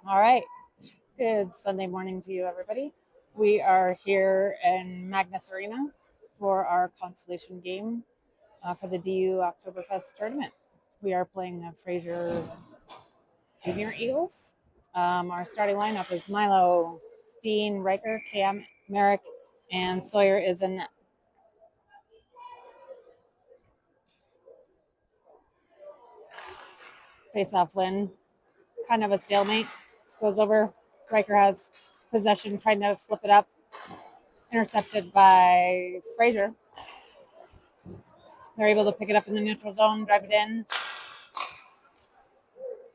All right. Good Sunday morning to you, everybody. We are here in Magnus Arena for our consolation game for the DU Oktoberfest tournament. We are playing the Fraser Junior Eagles. Our starting lineup is Milo, Dean, Riker, Cam, Merrick, and Sawyer is in net. Face-off win. Kind of a stalemate. Goes over. Riker has possession, trying to flip it up. Intercepted by Fraser. They're able to pick it up in the neutral zone, drive it in.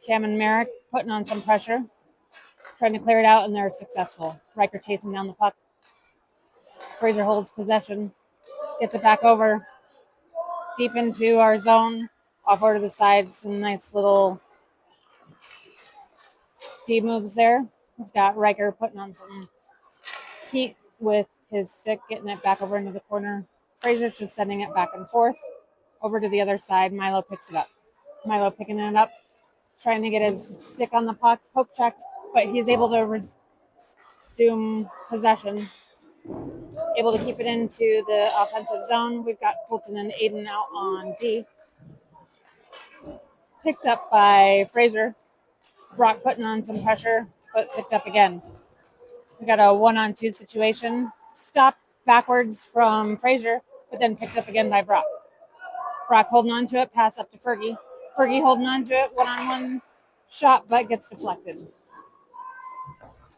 Cam and Merrick putting on some pressure, trying to clear it out, and they're successful. Riker chasing down the puck. Fraser holds possession, gets it back over, deep into our zone, off over to the side. Some nice little D moves there. We've got Riker putting on some heat with his stick, getting it back over into the corner. Fraser's just sending it back and forth over to the other side. Milo picks it up. Milo picking it up, trying to get his stick on the puck, poke checked, but he's able to resume possession, able to keep it into the offensive zone. We've got Colton and Aiden out on D. Picked up by Fraser. Brock putting on some pressure, but picked up again. We got a 1-on-2 situation. Stopped backwards from Fraser, but then picked up again by Brock. Brock holding on to it, pass up to Fergie. Fergie holding on to it, 1-on-1 shot, but gets deflected.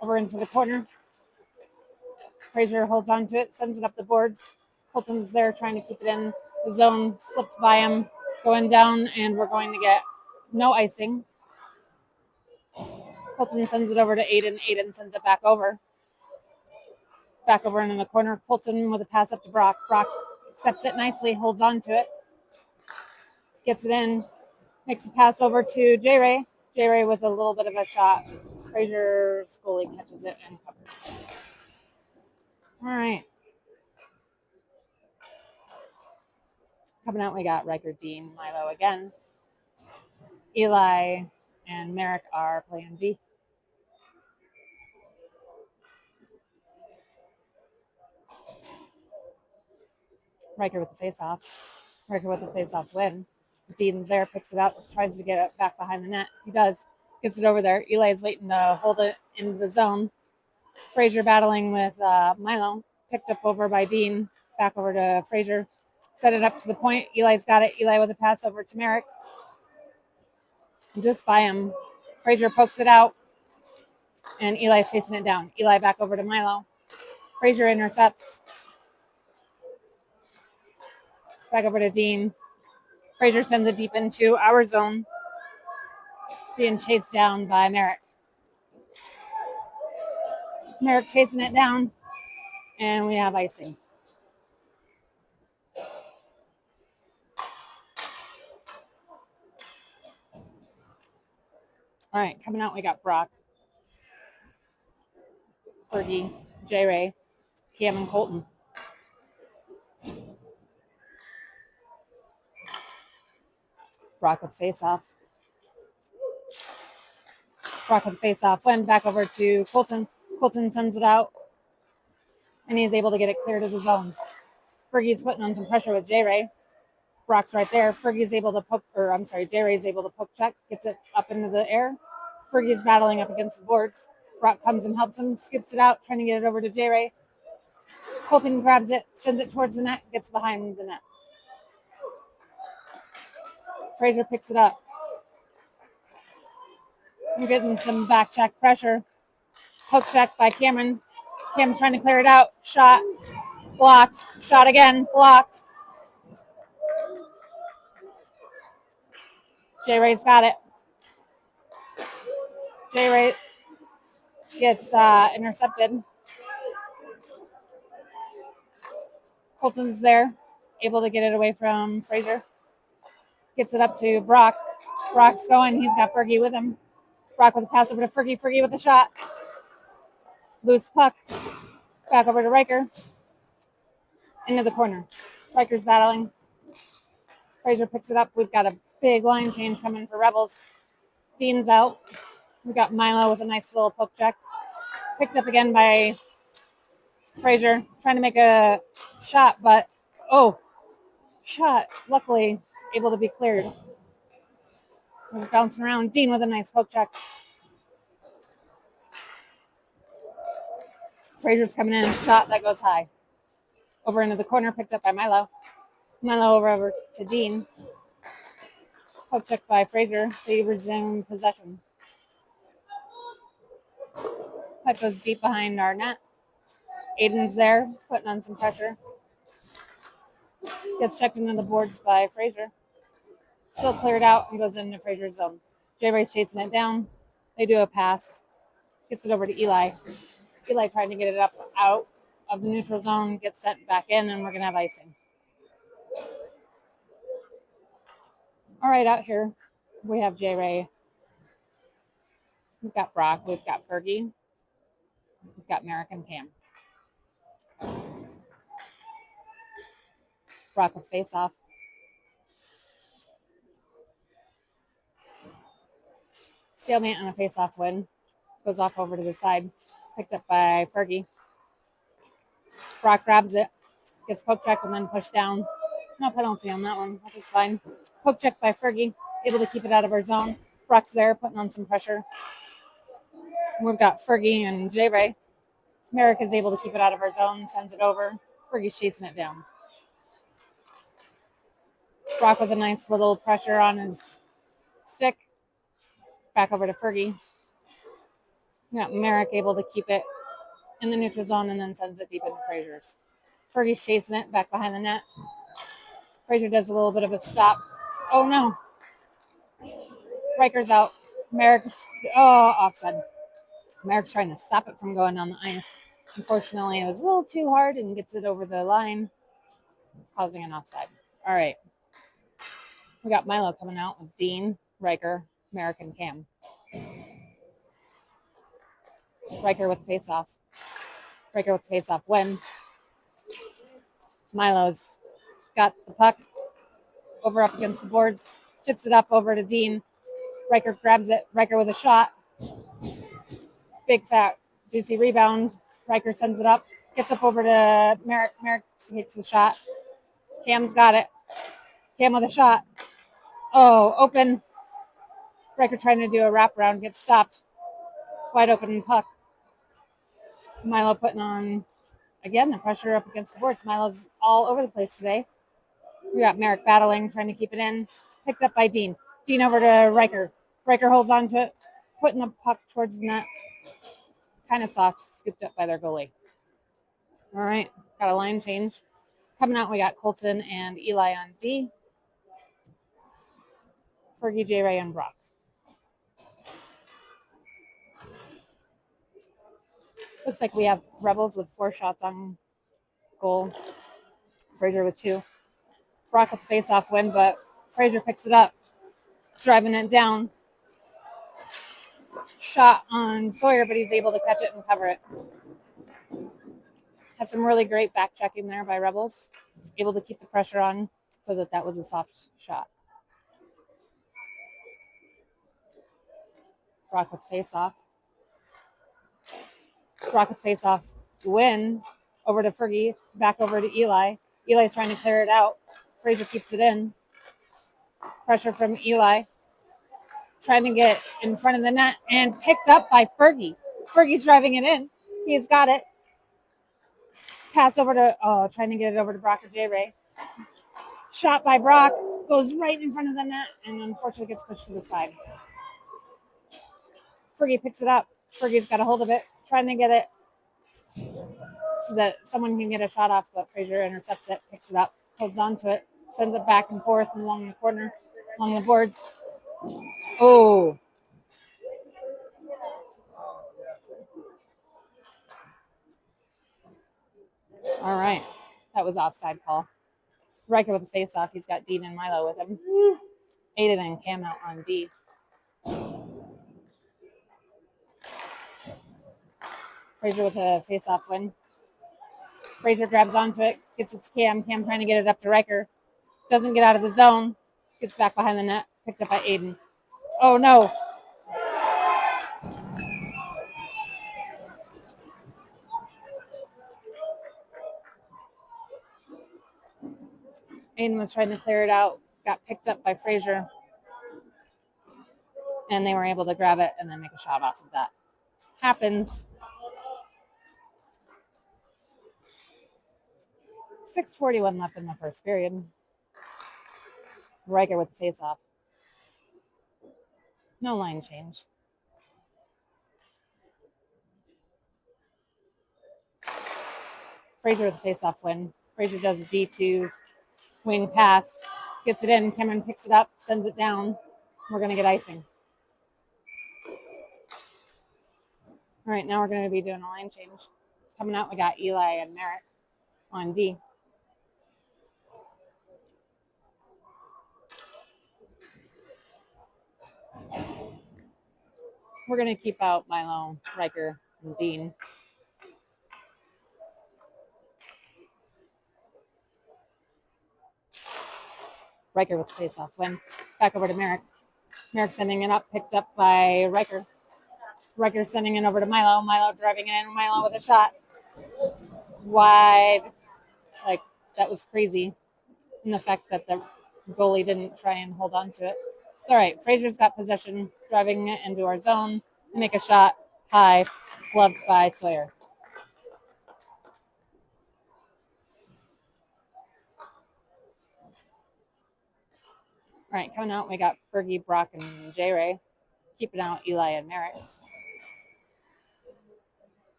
Over into the corner. Fraser holds on to it, sends it up the boards. Colton's there trying to keep it in the zone, slips by him, going down, and we're going to get no icing. Colton sends it over to Aiden. Aiden sends it back over. Back over into the corner. Colton with a pass up to Brock. Brock accepts it nicely, holds on to it, gets it in, makes a pass over to J-Ray. J-Ray with a little bit of a shot. Fraser Scully catches it and covers. All right. Coming out, we got Riker, Dean, Milo again. Eli and Merrick are playing D. Riker with the face-off. Riker with the face-off win. Dean's there, picks it up, tries to get it back behind the net. He does. Gets it over there. Eli is waiting to hold it into the zone. Fraser battling with Milo. Picked up over by Dean. Back over to Fraser. Set it up to the point. Eli's got it. Eli with a pass over to Merrick. Just by him. Fraser pokes it out. And Eli's chasing it down. Eli back over to Milo. Fraser intercepts. Back over to Dean. Fraser sends it deep into our zone. Being chased down by Merrick. Merrick chasing it down. And we have icing. All right, coming out, we got Brock, Fergie, J-Ray, Cam, and Colton. Brock with face-off. Brock with face-off. Went back over to Colton. Colton sends it out, and he's able to get it clear to the zone. Fergie's putting on some pressure with J-Ray. Brock's right there. Fergie's able to poke, J-Ray's able to poke check, gets it up into the air. Fergie's battling up against the boards. Brock comes and helps him, scoops it out, trying to get it over to J-Ray. Colton grabs it, sends it towards the net, gets behind the net. Fraser picks it up. We're getting some back check pressure. Poke check by Cameron. Cameron's trying to clear it out. Shot. Blocked. Shot again. Blocked. J-Ray's got it. J-Ray gets intercepted. Colton's there, able to get it away from Fraser. Gets it up to Brock. Brock's going. He's got Fergie with him. Brock with a pass over to Fergie. Fergie with a shot. Loose puck. Back over to Riker. Into the corner. Riker's battling. Fraser picks it up. We've got a big line change coming for Rebels. Dean's out. We got Milo with a nice little poke check. Picked up again by Fraser, trying to make a shot, but shot. Luckily, able to be cleared. Was bouncing around. Dean with a nice poke check. Fraser's coming in, shot that goes high. Over into the corner, picked up by Milo. Milo over to Dean. Poke check by Fraser. They resume possession. Puck goes deep behind our net. Aiden's there, putting on some pressure. Gets checked into the boards by Fraser. Still cleared out and goes into Fraser's zone. J-Ray's chasing it down. They do a pass. Gets it over to Eli. Eli trying to get it up out of the neutral zone. Gets sent back in, and we're going to have icing. All right, out here we have J-Ray. We've got Brock. We've got Fergie. We've got Merrick and Cam. Brock with face-off. Stalemate on a face-off win. Goes off over to the side. Picked up by Fergie. Brock grabs it. Gets poke checked and then pushed down. No penalty on that one, which is fine. Poke check by Fergie. Able to keep it out of our zone. Brock's there, putting on some pressure. We've got Fergie and J-Ray. Merrick is able to keep it out of our zone. Sends it over. Fergie's chasing it down. Brock with a nice little pressure on his stick. Back over to Fergie. We got Merrick able to keep it in the neutral zone and then sends it deep into Fraser's. Fergie's chasing it back behind the net. Fraser does a little bit of a stop. Oh no. Riker's out. Merrick's offside. Merrick's trying to stop it from going on the ice. Unfortunately, it was a little too hard and gets it over the line, causing an offside. All right. We got Milo coming out with Dean, Riker, Merrick, and Cam. Riker with the face-off. Riker with the face-off win. Milo's got the puck over up against the boards. Chips it up over to Dean. Riker grabs it. Riker with a shot. Big, fat, juicy rebound. Riker sends it up. Gets up over to Merrick. Merrick takes the shot. Cam's got it. Cam with a shot. Oh, open. Riker trying to do a wraparound. Gets stopped. Wide open puck. Milo putting on, again, the pressure up against the boards. Milo's all over the place today. We got Merrick battling, trying to keep it in. Picked up by Dean. Dean over to Riker. Riker holds on to it, putting the puck towards the net. Kind of soft, scooped up by their goalie. All right, got a line change. Coming out, we got Colton and Eli on D. Fergie, J-Ray, and Brock. Looks like we have Rebels with 4 shots on goal. Fraser with 2. Brock with the face-off win, but Fraser picks it up, driving it down. Shot on Sawyer, but he's able to catch it and cover it. Had some really great back checking there by Rebels. Able to keep the pressure on so that was a soft shot. Brock with face-off. Brock with face-off win. Over to Fergie. Back over to Eli. Eli's trying to clear it out. Fraser keeps it in. Pressure from Eli. Trying to get in front of the net and picked up by Fergie. Fergie's driving it in. He's got it. Pass over to, trying to get it over to Brock or J-Ray. Shot by Brock. Goes right in front of the net and unfortunately gets pushed to the side. Fergie picks it up. Fergie's got a hold of it. Trying to get it so that someone can get a shot off, but Fraser intercepts it, picks it up, holds on to it, sends it back and forth along the corner, along the boards. Oh. All right. That was offside call. Riker with a face-off. He's got Dean and Milo with him. Aiden and Cam out on D. Fraser with a face-off win. Fraser grabs onto it, gets it to Cam. Cam trying to get it up to Riker. Doesn't get out of the zone. Gets back behind the net. Picked up by Aiden. Oh, no. Aiden was trying to clear it out, got picked up by Fraser, and they were able to grab it and then make a shot off of that. Happens. 6:41 left in the first period. Riker with the face-off. No line change. Fraser with the face-off win. Fraser does a D2 wing pass, gets it in. Cameron picks it up, sends it down. We're going to get icing. All right, now we're going to be doing a line change. Coming out, we got Eli and Merritt on D. We're going to keep out Milo, Riker, and Dean. Riker with the face-off win. Back over to Merrick. Merrick sending it up, picked up by Riker. Riker sending it over to Milo. Milo driving it in. Milo with a shot. Wide. Like, that was crazy. And the fact that the goalie didn't try and hold on to it. It's all right. Fraser's got possession, driving it into our zone. Make a shot. High. Gloved by Sawyer. All right, coming out, we got Fergie, Brock, and J-Ray. Keeping out Eli and Merritt.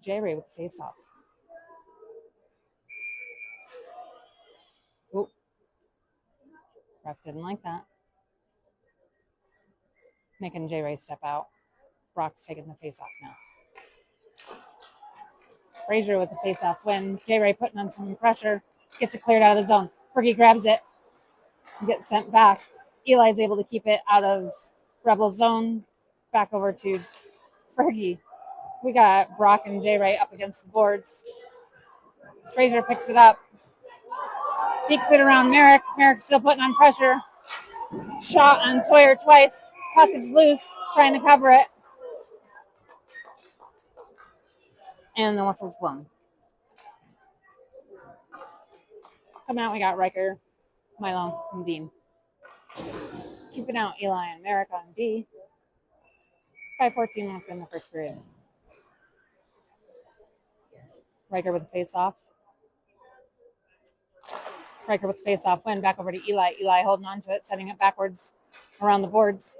J-Ray with the face-off. Oop. Ref didn't like that. Making J-Ray step out. Brock's taking the face-off now. Fraser with the face-off win. J-Ray putting on some pressure. Gets it cleared out of the zone. Fergie grabs it. Gets sent back. Eli's able to keep it out of Rebel zone. Back over to Fergie. We got Brock and J-Ray up against the boards. Fraser picks it up. Dekes it around Merrick. Merrick's still putting on pressure. Shot on Sawyer twice. Puck is loose. Trying to cover it. And the whistle's blown. Coming out, we got Riker, Milo, and Dean. Keeping out Eli and Merrick on D. 5:14 left in the first period. Riker with the face-off. Riker with the face-off win. Back over to Eli. Eli holding on to it, sending it backwards around the boards.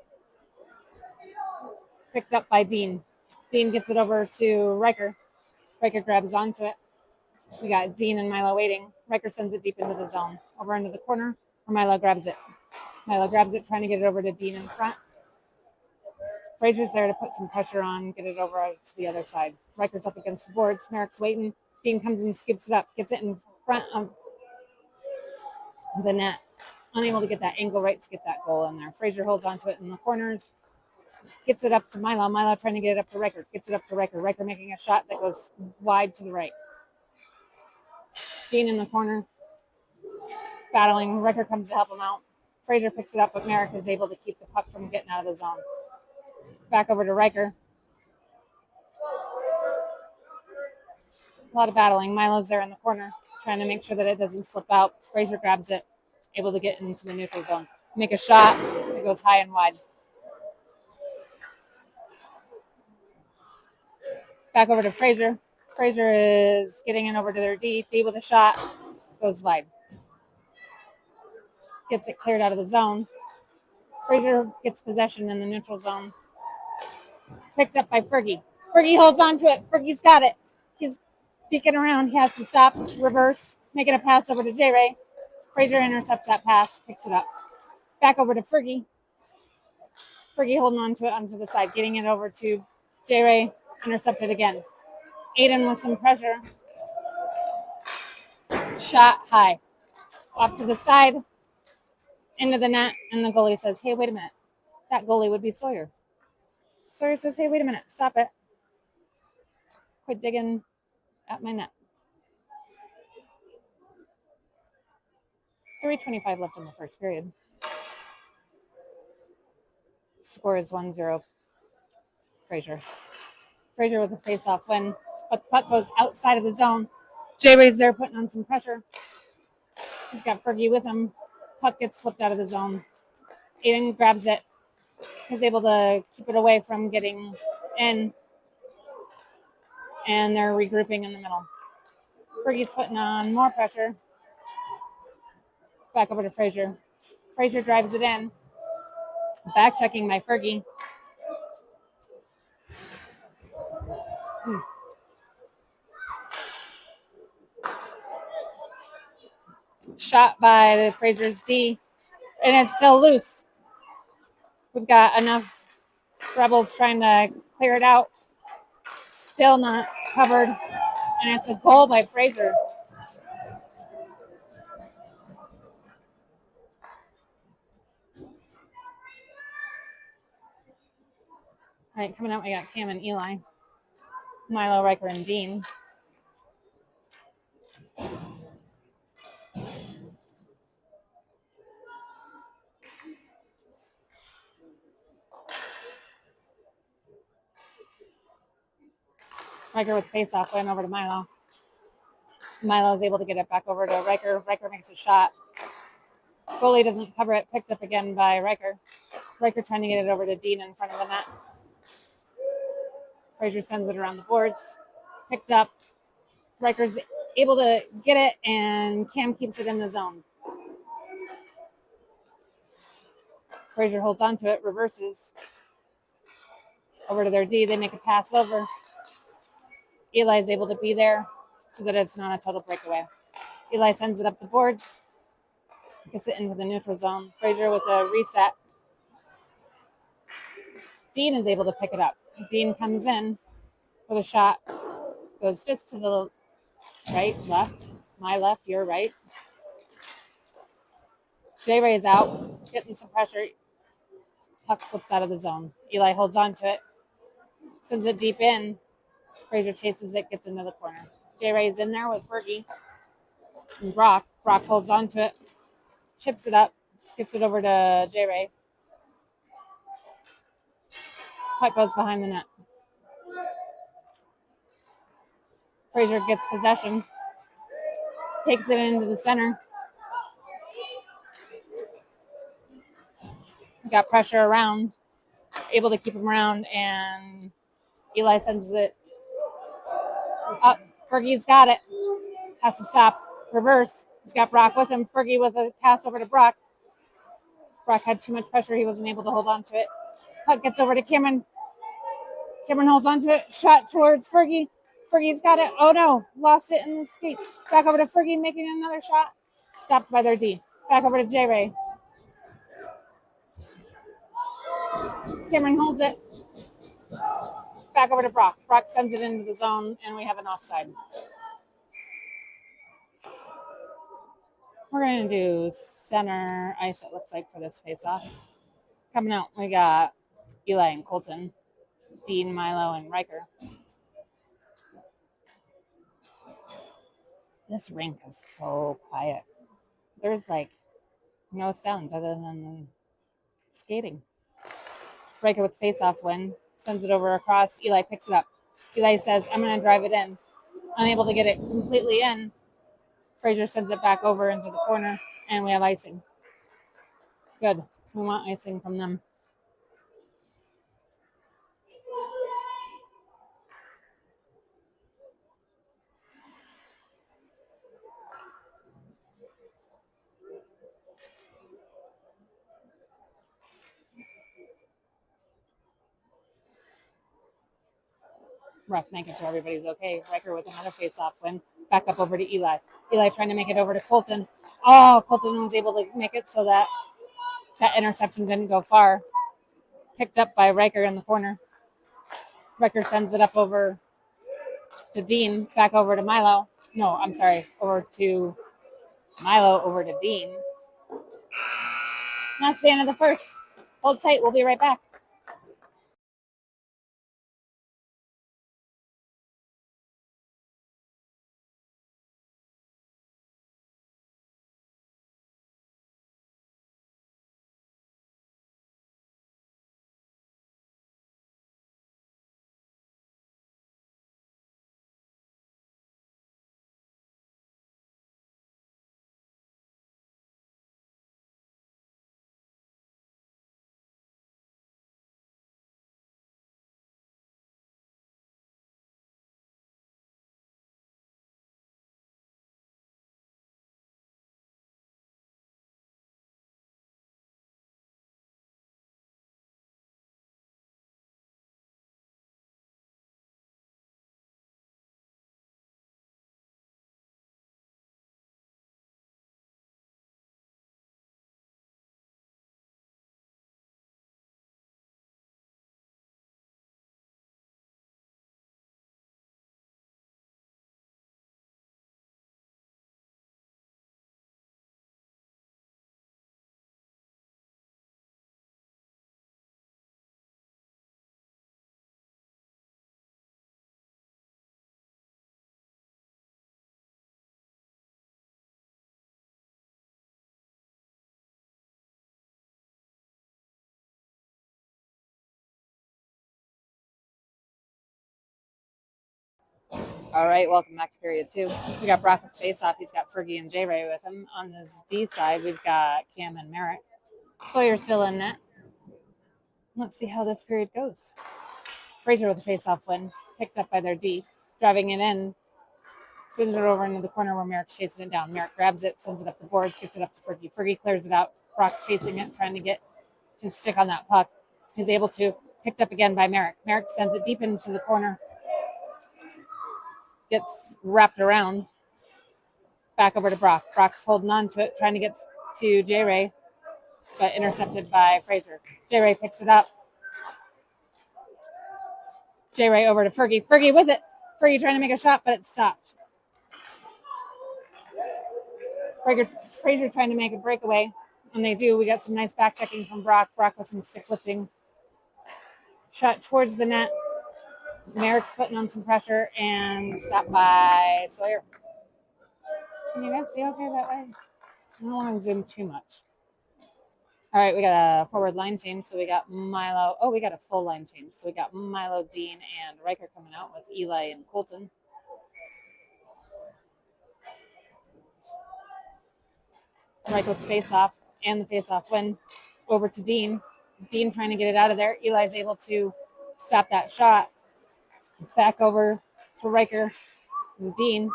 Picked up by Dean. Dean gets it over to Riker. Riker grabs onto it. We got Dean and Milo waiting. Riker sends it deep into the zone. Over into the corner, where Milo grabs it. Milo grabs it, trying to get it over to Dean in front. Fraser's there to put some pressure on, get it over to the other side. Riker's up against the boards. Merrick's waiting. Dean comes and scoops it up, gets it in front of the net. Unable to get that angle right to get that goal in there. Fraser holds onto it in the corners. Gets it up to Milo. Milo trying to get it up to Riker. Gets it up to Riker. Riker making a shot that goes wide to the right. Dean in the corner. Battling. Riker comes to help him out. Fraser picks it up, but Merrick is able to keep the puck from getting out of the zone. Back over to Riker. A lot of battling. Milo's there in the corner, trying to make sure that it doesn't slip out. Fraser grabs it, able to get into the neutral zone. Make a shot. It goes high and wide. Back over to Fraser. Fraser is getting in over to their D. D with a shot. Goes wide. Gets it cleared out of the zone. Fraser gets possession in the neutral zone. Picked up by Fergie. Fergie holds on to it. Fergie's got it. He's deking around. He has to stop, reverse, making a pass over to J-Ray. Fraser intercepts that pass, picks it up. Back over to Fergie. Fergie holding on to it onto the side, getting it over to J-Ray. Intercepted again. Aiden with some pressure. Shot high. Off to the side. Into the net. And the goalie says, hey, wait a minute. That goalie would be Sawyer. Sawyer says, hey, wait a minute. Stop it. Quit digging at my net. 3:25 left in the first period. Score is 1-0. Fraser. Fraser with a face-off win, but the puck goes outside of the zone. J-Ray's there putting on some pressure. He's got Fergie with him. Puck gets slipped out of the zone. Aiden grabs it. He's able to keep it away from getting in. And they're regrouping in the middle. Fergie's putting on more pressure. Back over to Fraser. Fraser drives it in. Back checking by Fergie. Shot by the Fraser's D. And it's still loose. We've got enough Rebels trying to clear it out. Still not covered. And it's a goal by Fraser. All right, coming out, we got Cam and Eli. Milo, Riker, and Dean. Riker with face-off went over to Milo. Milo is able to get it back over to Riker. Riker makes a shot. Goalie doesn't cover it. Picked up again by Riker. Riker trying to get it over to Dean in front of the net. Fraser sends it around the boards. Picked up. Riker's able to get it, and Cam keeps it in the zone. Fraser holds on to it, reverses. Over to their D. They make a pass over. Eli is able to be there so that it's not a total breakaway. Eli sends it up the boards. Gets it into the neutral zone. Fraser with a reset. Dean is able to pick it up. Dean comes in with a shot. Goes just to the right, left. My left, your right. J-Ray's out. Getting some pressure. Puck slips out of the zone. Eli holds on to it. Sends it deep in. Fraser chases it. Gets into the corner. J-Ray's in there with Fergie. And Brock. Brock holds on to it. Chips it up. Gets it over to J-Ray. Puck goes behind the net. Fraser gets possession. Takes it into the center. Got pressure around. Able to keep him around, and Eli sends it up. Fergie's got it. Has to stop. Reverse. He's got Brock with him. Fergie with a pass over to Brock. Brock had too much pressure. He wasn't able to hold on to it. Puck gets over to Cameron. Cameron holds on to it. Shot towards Fergie. Fergie's got it. Oh no. Lost it in the skates. Back over to Fergie making another shot. Stopped by their D. Back over to J-Ray. Cameron holds it. Back over to Brock. Brock sends it into the zone, and we have an offside. We're going to do center ice, it looks like, for this face-off. Coming out, we got Eli and Colton, Dean, Milo, and Riker. This rink is so quiet. There's, like, no sounds other than the skating. Riker with face-off win. Sends it over across. Eli picks it up. Eli says, I'm going to drive it in. Unable to get it completely in. Fraser sends it back over into the corner, and we have icing. Good. We want icing from them. Rough making sure everybody's okay. Riker with another face-off win. Back up over to Eli. Eli trying to make it over to Colton. Oh, Colton was able to make it so that that interception didn't go far. Picked up by Riker in the corner. Riker sends it up over to Dean. Back over to Milo. No, I'm sorry. Over to Milo, over to Dean. And that's the end of the first. Hold tight. We'll be right back. All right, welcome back to period 2. We got Brock with face off. He's got Fergie and J Ray with him. On this D side, we've got Cam and Merrick. Sawyer's still in net. Let's see how this period goes. Fraser with a face off win, picked up by their D, driving it in, sends it over into the corner where Merrick's chasing it down. Merrick grabs it, sends it up the boards, gets it up to Fergie. Fergie clears it out. Brock's chasing it, trying to get his stick on that puck. He's able to, picked up again by Merrick. Merrick sends it deep into the corner. Gets wrapped around. Back over to Brock. Brock's holding on to it, trying to get to J Ray, but intercepted by Fraser. J Ray picks it up. J Ray over to Fergie. Fergie with it. Fergie trying to make a shot, but it stopped. Fraser trying to make a breakaway, and they do. We got some nice back checking from Brock. Brock with some stick lifting. Shot towards the net. Merrick's putting on some pressure and stopped by Sawyer. Can you guys see okay that way? I don't want to zoom too much. All right, we got a forward line change. So we got Milo. Oh, we got a full line change. So we got Milo, Dean, and Riker coming out with Eli and Colton. Riker with the face-off and the face-off win over to Dean. Dean trying to get it out of there. Eli's able to stop that shot. Back over to Riker and Dean.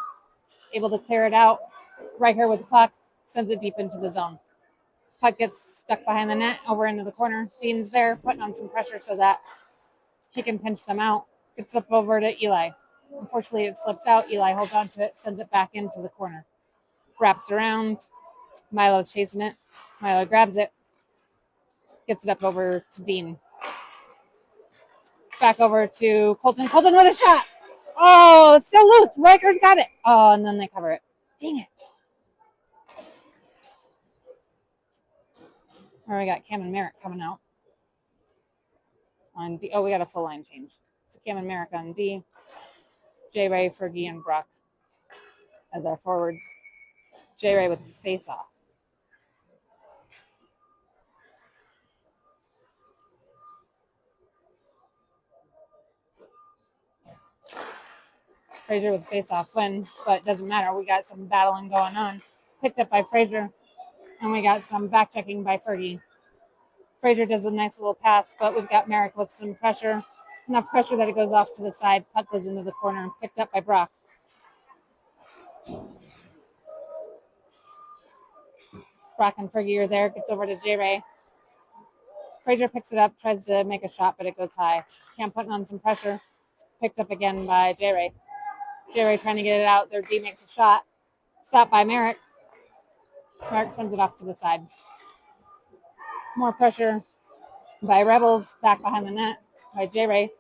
Able to clear it out. Riker with the puck. Sends it deep into the zone. Puck gets stuck behind the net, over into the corner. Dean's there, putting on some pressure so that he can pinch them out. Gets up over to Eli. Unfortunately, it slips out. Eli holds on to it, sends it back into the corner. Wraps around. Milo's chasing it. Milo grabs it. Gets it up over to Dean. Back over to Colton. Colton with a shot. Oh, still loose. Riker's got it. Oh, and then they cover it. Dang it. All right, we got Cam and Merrick coming out on D. Oh, we got a full line change. So Cam and Merrick on D. J Ray, Fergie, and Brock as our forwards. J Ray with the face off. Fraser with face-off win, but it doesn't matter. We got some battling going on. Picked up by Fraser, and we got some back-checking by Fergie. Fraser does a nice little pass, but we've got Merrick with some pressure. Enough pressure that it goes off to the side. Puck goes into the corner. Picked up by Brock. Brock and Fergie are there. Gets over to J-Ray. Fraser picks it up, tries to make a shot, but it goes high. Cam putting on some pressure. Picked up again by J-Ray. J-Ray trying to get it out. Their D makes a shot. Stopped by Merrick. Merrick sends it off to the side. More pressure by Rebels. Back behind the net by J-Ray.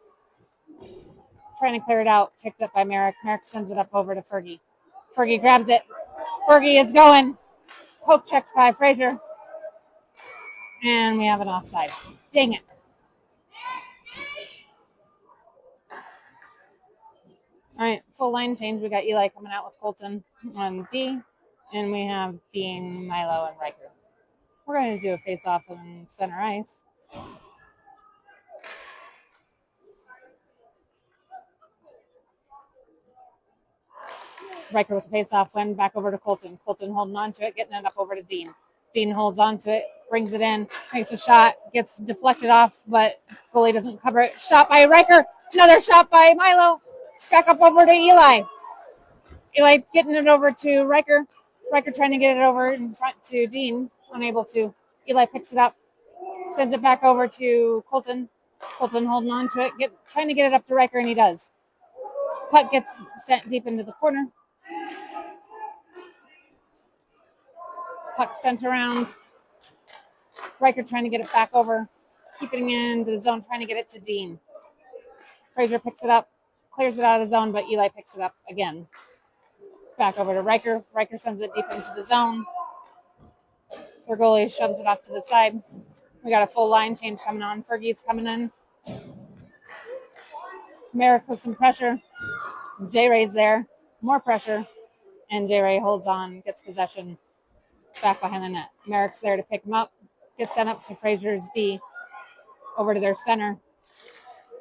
Trying to clear it out. Picked up by Merrick. Merrick sends it up over to Fergie. Fergie grabs it. Fergie is going. Poke checked by Fraser. And we have an offside. Dang it. All right, full line change. We got Eli coming out with Colton on D, and we have Dean, Milo, and Riker. We're going to do a face-off on center ice. Riker with the face-off win, back over to Colton. Colton holding on to it, getting it up over to Dean. Dean holds on to it, brings it in, makes a shot, gets deflected off, but goalie doesn't cover it. Shot by Riker, another shot by Milo. Back up over to Eli. Eli getting it over to Riker. Riker trying to get it over in front to Dean. Unable to. Eli picks it up. Sends it back over to Colton. Colton holding on to it. Trying to get it up to Riker, and he does. Puck gets sent deep into the corner. Puck sent around. Riker trying to get it back over. Keeping it into the zone, trying to get it to Dean. Fraser picks it up. Clears it out of the zone, but Eli picks it up again. Back over to Riker. Riker sends it deep into the zone. Their goalie shoves it off to the side. We got a full line change coming on. Fergie's coming in. Merrick with some pressure. J-Ray's there. More pressure. And J-Ray holds on, gets possession back behind the net. Merrick's there to pick him up. Gets sent up to Fraser's D. Over to their center.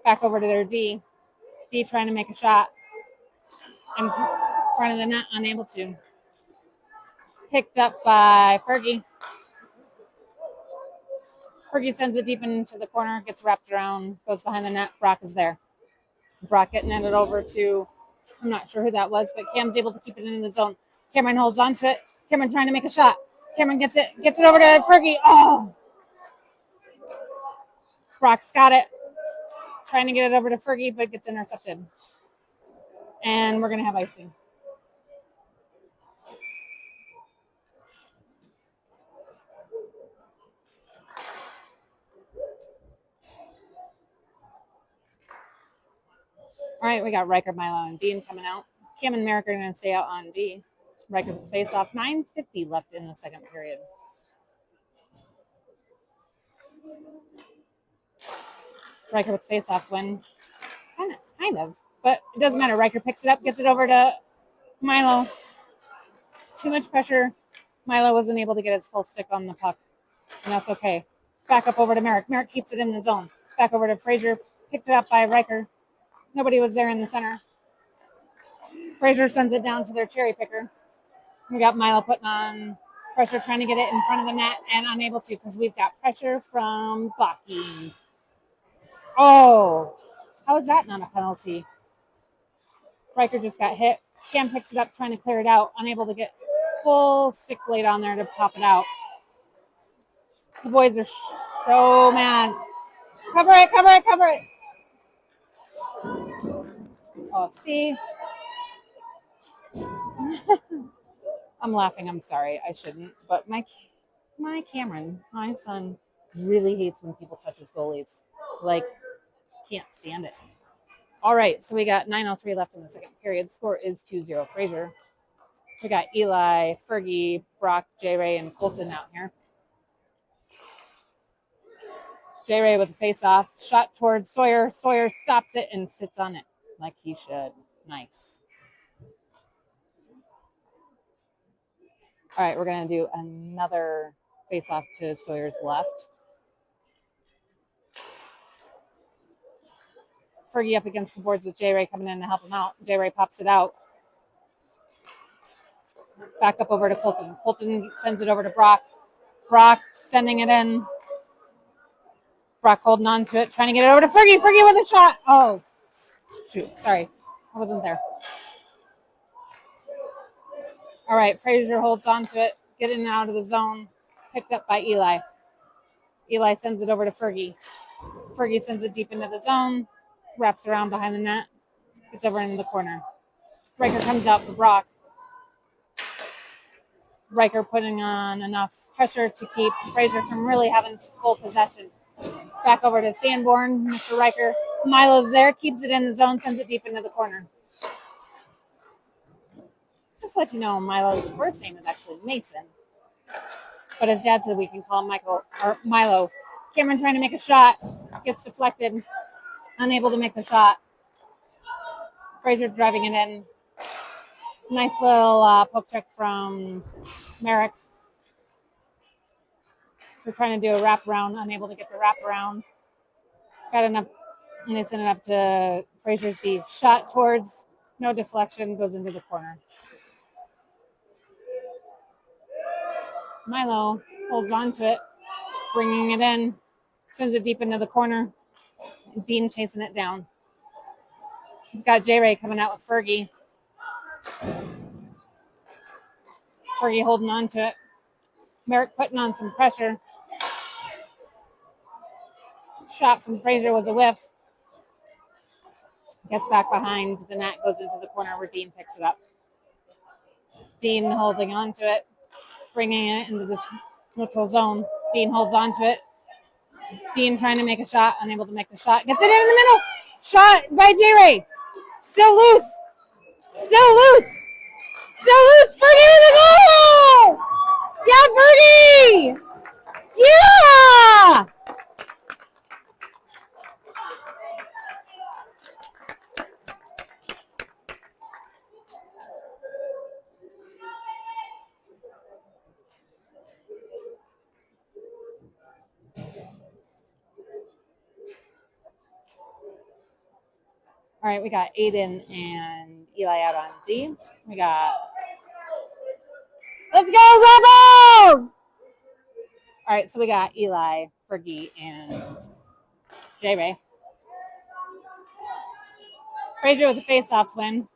Back over to their D. D trying to make a shot. in front of the net, unable to. Picked up by Fergie. Fergie sends it deep into the corner, gets wrapped around, goes behind the net. Brock is there. Brock getting it over to, I'm not sure who that was, but Cam's able to keep it in the zone. Cameron holds on to it. Cameron trying to make a shot. Cameron gets it over to Fergie. Oh! Brock's got it. Trying to get it over to Fergie, but gets intercepted. And we're going to have icing. All right, we got Riker, Milo, and Dean coming out. Cam and Merrick are going to stay out on D. Riker with the face-off. 9:50 left in the second period. Riker with face-off win. Kind of. But it doesn't matter. Riker picks it up, gets it over to Milo. Too much pressure. Milo wasn't able to get his full stick on the puck. And that's okay. Back up over to Merrick. Merrick keeps it in the zone. Back over to Fraser. Picked it up by Riker. Nobody was there in the center. Fraser sends it down to their cherry picker. We got Milo putting on pressure, trying to get it in front of the net, and unable to because we've got pressure from blocking. Oh, how is that not a penalty? Riker just got hit. Cam picks it up, trying to clear it out, unable to get full stick blade on there to pop it out. The boys are so mad. Cover it, cover it, cover it. Oh, see? I'm laughing. I'm sorry. I shouldn't. But my Cameron, my son, really hates when people touch his goalies. Like, can't stand it. All right, so we got 9:03 left in the second period. Score is 2-0 Fraser. We got Eli, Fergie, Brock, J-Ray, and Colton out here. J-Ray with a face-off. Shot towards Sawyer. Sawyer stops it and sits on it like he should. Nice. All right, we're going to do another face-off to Sawyer's left. Fergie up against the boards with J-Ray coming in to help him out. J-Ray pops it out. Back up over to Colton. Colton sends it over to Brock. Brock sending it in. Brock holding on to it, trying to get it over to Fergie. Fergie with a shot. Oh, shoot. Sorry. I wasn't there. All right. Fraser holds on to it, getting out of the zone. Picked up by Eli. Eli sends it over to Fergie. Fergie sends it deep into the zone. Wraps around behind the net. Gets over into the corner. Riker comes out for Brock. Riker putting on enough pressure to keep Fraser from really having full possession. Back over to Sanborn, Mr. Riker. Milo's there, keeps it in the zone, sends it deep into the corner. Just to let you know, Milo's first name is actually Mason. But his dad said we can call him Milo. Cameron trying to make a shot, gets deflected, unable to make the shot. Fraser driving it in. Nice little poke check from Merrick. We're trying to do a wraparound, unable to get the wraparound. Got enough, and they send it up to Fraser's D. Shot towards, no deflection, goes into the corner. Milo holds on to it, bringing it in, sends it deep into the corner. Dean chasing it down. We've got J-Ray coming out with Fergie. Fergie holding on to it. Merrick putting on some pressure. Shot from Fraser was a whiff. Gets back behind the net, goes into the corner where Dean picks it up. Dean holding on to it, bringing it into this neutral zone. Dean holds on to it. Dean trying to make a shot, unable to make the shot. Gets it in the middle. Shot by J-Ray. Still loose. Still loose. Still loose. Fergie with a goal! Yeah, Fergie! Yeah! All right, we got Aiden and Eli out on D. We got, let's go, Rebels! All right, so we got Eli, Fergie, and J-Ray. Fraser with a face-off win.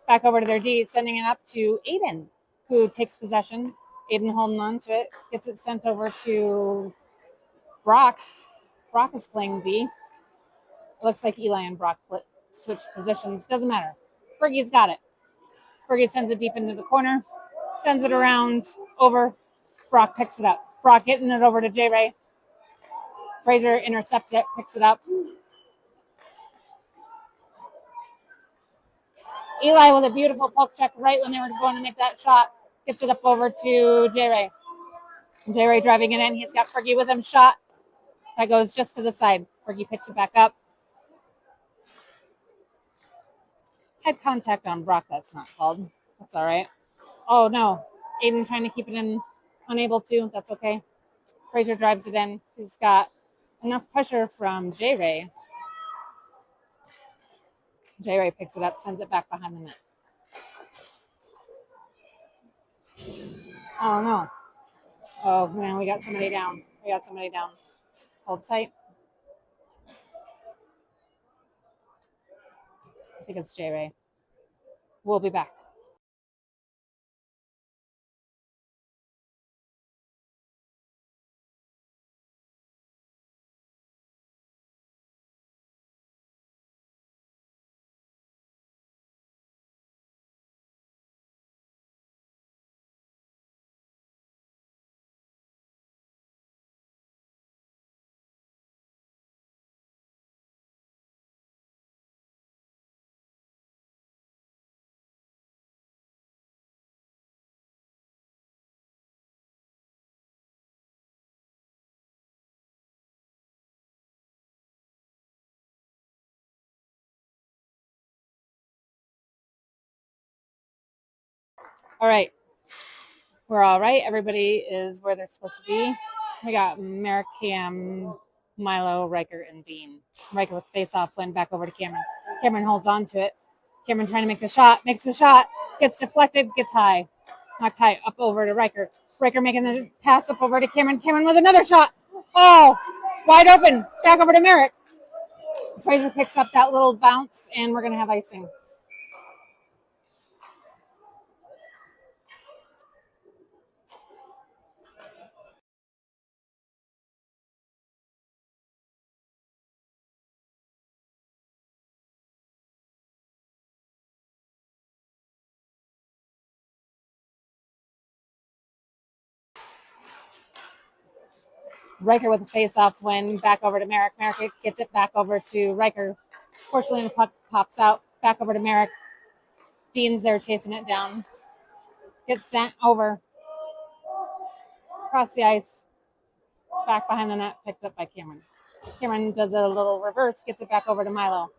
Back over to their D, sending it up to Aiden, who takes possession. Aiden holding on to it, gets it sent over to Brock. Brock is playing D. It looks like Eli and Brock switch positions. Doesn't matter. Fergie's got it. Fergie sends it deep into the corner, sends it around over. Brock picks it up. Brock getting it over to J-Ray. Fraser intercepts it, picks it up. Eli with a beautiful poke check right when they were going to make that shot. Gets it up over to J-Ray. J-Ray driving it in. He's got Fergie with him. Shot. That goes just to the side. Fergie picks it back up. Head contact on Brock. That's not called. That's all right. Oh, no. Aiden trying to keep it in. Unable to. That's okay. Fraser drives it in. He's got enough pressure from J-Ray. J-Ray picks it up, sends it back behind the net. Oh, no. Oh, man, we got somebody down. Hold tight. I think it's J-Ray. We'll be back. All right. We're all right. Everybody is where they're supposed to be. We got Merrick, Cam, Milo, Riker, and Dean. Riker with face-off, Flynn back over to Cameron. Cameron holds on to it. Cameron trying to make the shot, makes the shot, gets deflected, gets high. Knocked high, up over to Riker. Riker making the pass up over to Cameron. Cameron with another shot. Oh, wide open. Back over to Merrick. Fraser picks up that little bounce, and we're going to have icing. Riker with a face-off win, back over to Merrick. Merrick gets it back over to Riker. Fortunately, the puck pops out, back over to Merrick. Dean's there chasing it down. Gets sent over. Across the ice. Back behind the net, picked up by Cameron. Cameron does a little reverse, gets it back over to Milo.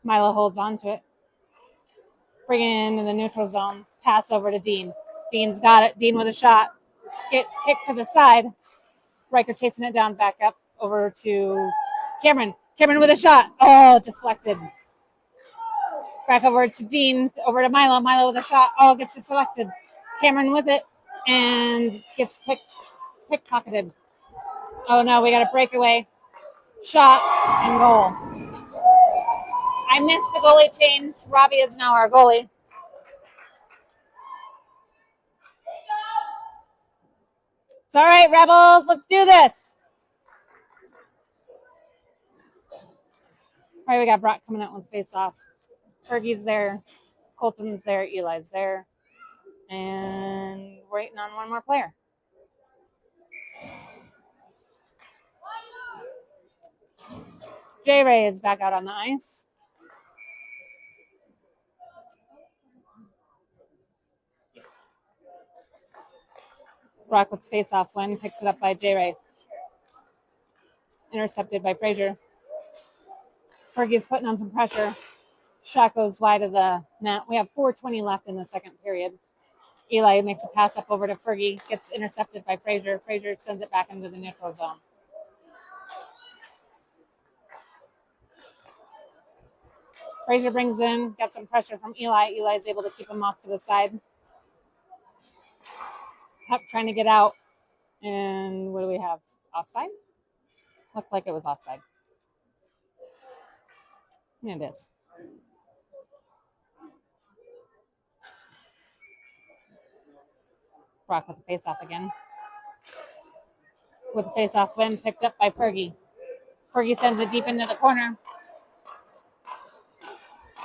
Milo holds on to it. Bringing it into the neutral zone. Pass over to Dean. Dean's got it. Dean with a shot. Gets kicked to the side. Riker chasing it down, back up over to Cameron. Cameron with a shot. Oh, deflected. Back over to Dean, over to Milo. Milo with a shot. Oh, gets deflected. Cameron with it and gets pickpocketed. Oh no, we got a breakaway. Shot and goal. I missed the goalie change. Robbie is now our goalie. It's all right, Rebels. Let's do this. All right, we got Brock coming out with face-off. Fergie's there. Colton's there. Eli's there. And we're waiting on one more player. J-Ray is back out on the ice. Brock with face-off win, picks it up by J-Ray. Intercepted by Fraser. Fergie's putting on some pressure. Shot goes wide of the net. We have 4:20 left in the second period. Eli makes a pass up over to Fergie, gets intercepted by Fraser. Fraser sends it back into the neutral zone. Fraser brings in, got some pressure from Eli. Eli's able to keep him off to the side. Puck trying to get out. And what do we have? Offside? Looked like it was offside. Yeah, it is. Brock with the face-off again. With the face-off win, picked up by Fergie. Fergie sends it deep into the corner.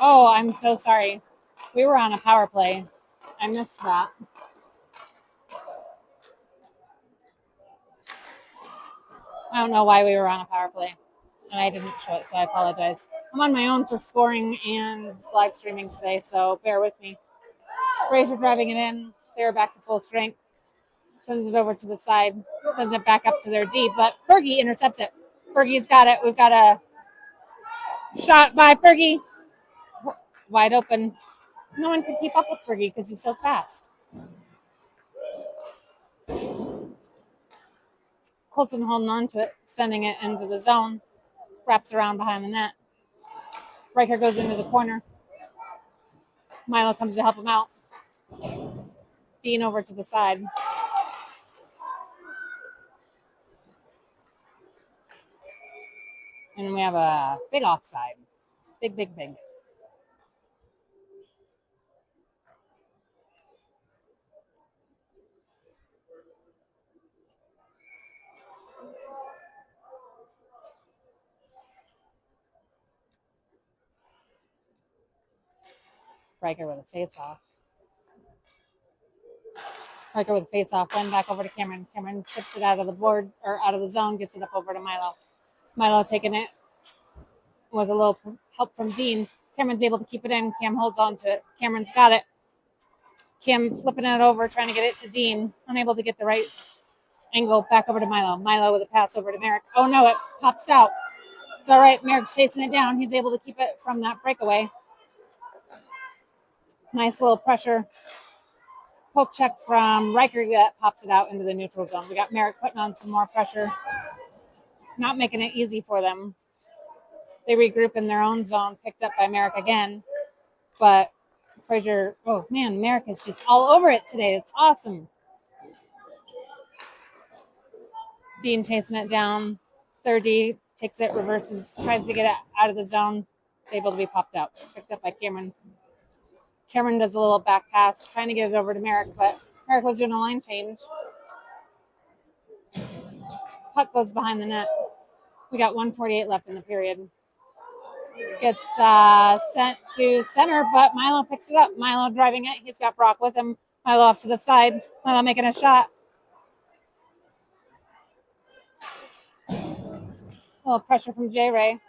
Oh, I'm so sorry. We were on a power play. I missed that. I don't know why we were on a power play, and I didn't show it, so I apologize. I'm on my own for scoring and live streaming today, so bear with me. Fraser driving it in. They're back to full strength. Sends it over to the side. Sends it back up to their D, but Fergie intercepts it. Fergie's got it. We've got a shot by Fergie. Wide open. No one can keep up with Fergie because he's so fast. Colton holding on to it, sending it into the zone. Wraps around behind the net. Riker goes into the corner. Milo comes to help him out. Dean over to the side. And we have a big offside. Big, big, big. Riker with a face-off. Riker with a face-off. Then back over to Cameron. Cameron chips it out of the board, or out of the zone, gets it up over to Milo. Milo taking it with a little help from Dean. Cameron's able to keep it in. Cam holds on to it. Cameron's got it. Cam flipping it over, trying to get it to Dean. Unable to get the right angle. Back over to Milo. Milo with a pass over to Merrick. Oh no, it pops out. It's all right. Merrick's chasing it down. He's able to keep it from that breakaway. Nice little pressure. Poke check from Riker that pops it out into the neutral zone. We got Merrick putting on some more pressure. Not making it easy for them. They regroup in their own zone. Picked up by Merrick again. But Fraser, oh man, Merrick is just all over it today. It's awesome. Dean chasing it down. 30 takes it, reverses, tries to get it out of the zone. It's able to be popped out. Picked up by Cameron. Cameron does a little back pass, trying to get it over to Merrick, but Merrick was doing a line change. Puck goes behind the net. We got 1:48 left in the period. Gets sent to center, but Milo picks it up. Milo driving it. He's got Brock with him. Milo off to the side. Milo making a shot. A little pressure from J-Ray.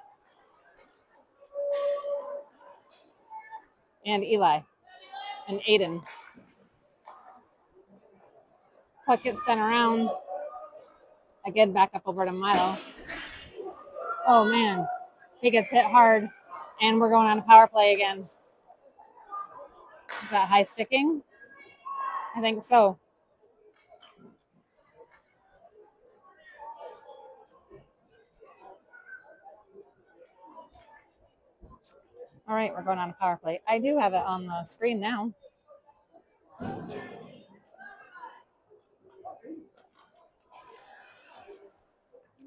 And Eli. And Aiden. Puck gets sent around. Again, back up over to Milo. Oh, man. He gets hit hard. And we're going on a power play again. Is that high sticking? I think so. All right, we're going on a power play. I do have it on the screen now.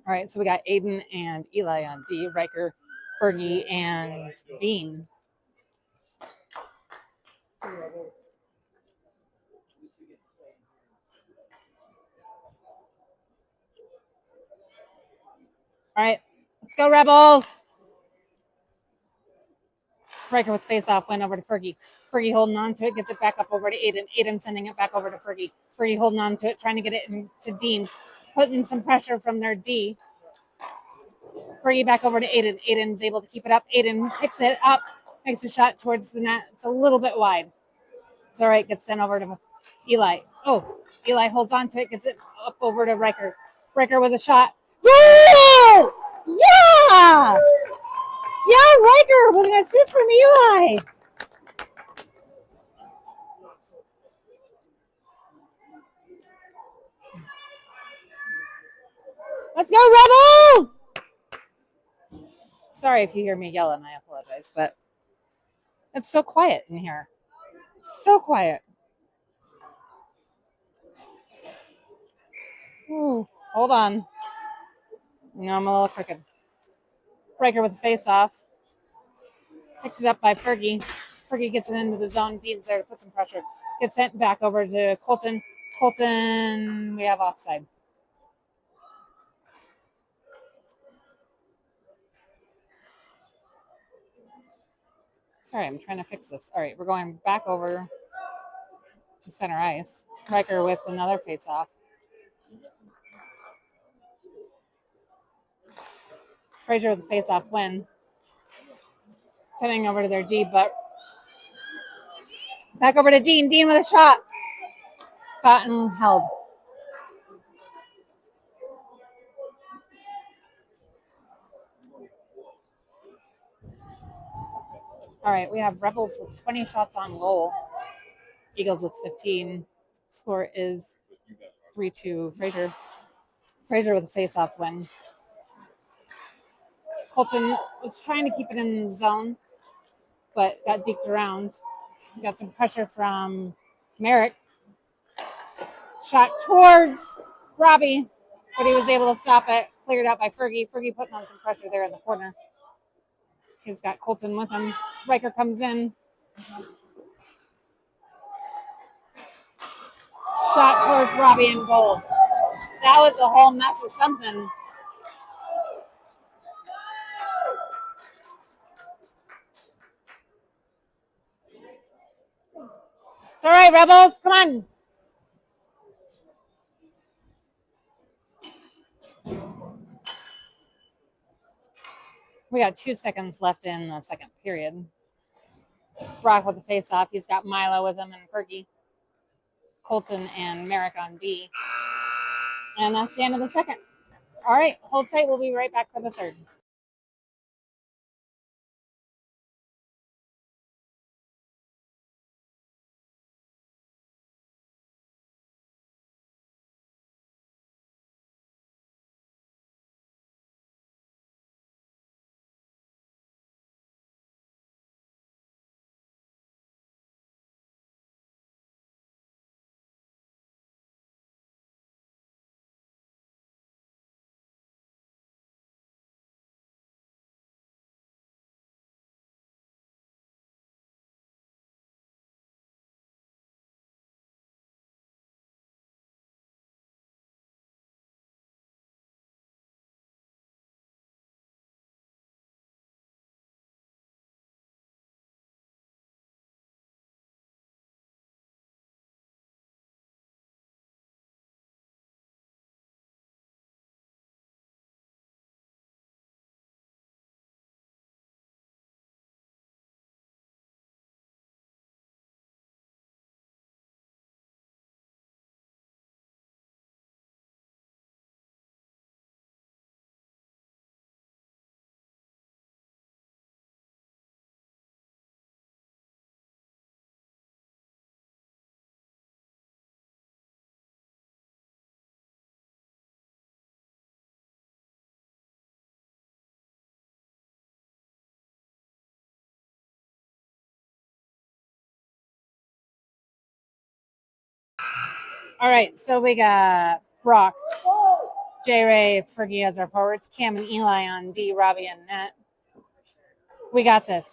All right, so we got Aiden and Eli on D, Riker, Fergie, and Dean. All right, let's go, Rebels. Riker with face-off went over to Fergie. Fergie holding on to it, gets it back up over to Aiden. Aiden sending it back over to Fergie. Fergie holding on to it, trying to get it into Dean. Putting some pressure from their D. Fergie back over to Aiden. Aiden's able to keep it up. Aiden picks it up, makes a shot towards the net. It's a little bit wide. It's all right, gets sent over to Eli. Oh, Eli holds on to it, gets it up over to Riker. Riker with a shot. Yeah! Yeah! Yeah, Riker with an assist from Eli. Let's go, Rebels! Sorry if you hear me yelling, I apologize, but It's so quiet in here. So quiet. Ooh, hold on. No, I'm a little crooked. Breaker with the face off. Picked it up by Fergie. Fergie gets it into the zone. Dean's there to put some pressure. Gets sent back over to Colton. Colton, we have offside. Sorry, I'm trying to fix this. All right, we're going back over to center ice. Riker with another face off. Fraser with the face off win. Sending over to their D, but back over to Dean. Dean with a shot. Caught and held. All right, we have Rebels with 20 shots on goal. Eagles with 15. Score is 3-2 Fraser. Fraser with a face-off win. Colton was trying to keep it in the zone, but got deked around. We got some pressure from Merrick. Shot towards Robbie, but he was able to stop it. Cleared out by Fergie. Fergie putting on some pressure there in the corner. He's got Colton with him. Riker comes in. Shot towards Robbie and goal. That was a whole mess of something. It's all right, Rebels. Come on. We got 2 seconds left in the second period. Brock with the face-off. He's got Milo with him and Fergie. Colton and Merrick on D. And that's the end of the second. All right, hold tight. We'll be right back for the third. All right, so we got Brock, J. Ray, Fergie as our forwards, Cam and Eli on D, Robbie and net. We got this.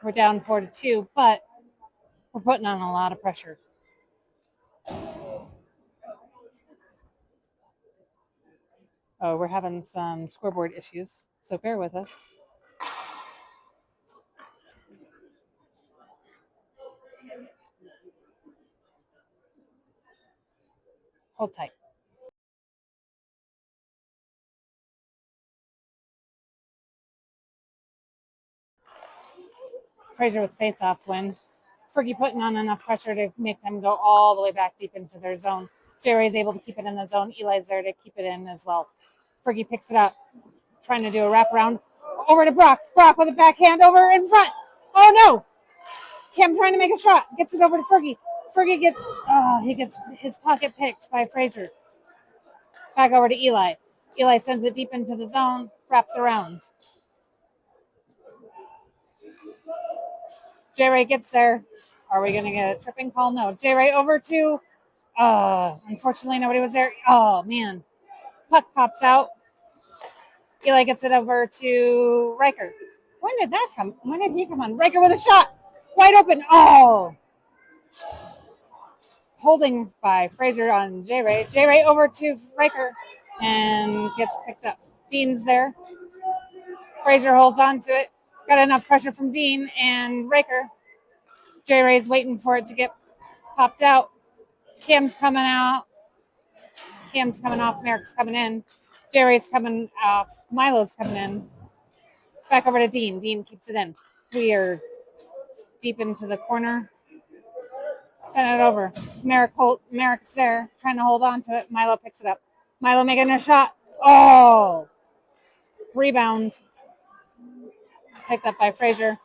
We're down 4-2, but we're putting on a lot of pressure. Oh, we're having some scoreboard issues, so bear with us. Hold tight. Fraser with face-off win. Fergie putting on enough pressure to make them go all the way back deep into their zone. Jerry is able to keep it in the zone. Eli's there to keep it in as well. Fergie picks it up, trying to do a wraparound. Over to Brock. Brock with a backhand over in front. Oh, no. Cam trying to make a shot. Gets it over to Fergie. Fergie gets his pocket picked by Fraser. Back over to Eli. Eli sends it deep into the zone, wraps around. J-Ray gets there. Are we going to get a tripping call? No. J-Ray over to, unfortunately, nobody was there. Oh, man. Puck pops out. Eli gets it over to Riker. When did that come? When did he come on? Riker with a shot. Wide open. Oh. Holding by Fraser on J-Ray. J-Ray over to Riker and gets picked up. Dean's there. Fraser holds on to it. Got enough pressure from Dean and Riker. J-Ray's waiting for it to get popped out. Cam's coming out. Cam's coming off. Merrick's coming in. J-Ray's coming off. Milo's coming in. Back over to Dean. Dean keeps it in. We are deep into the corner. Send it over. Merrick's there, trying to hold on to it. Milo picks it up. Milo making a shot. Oh! Rebound. Picked up by Fraser.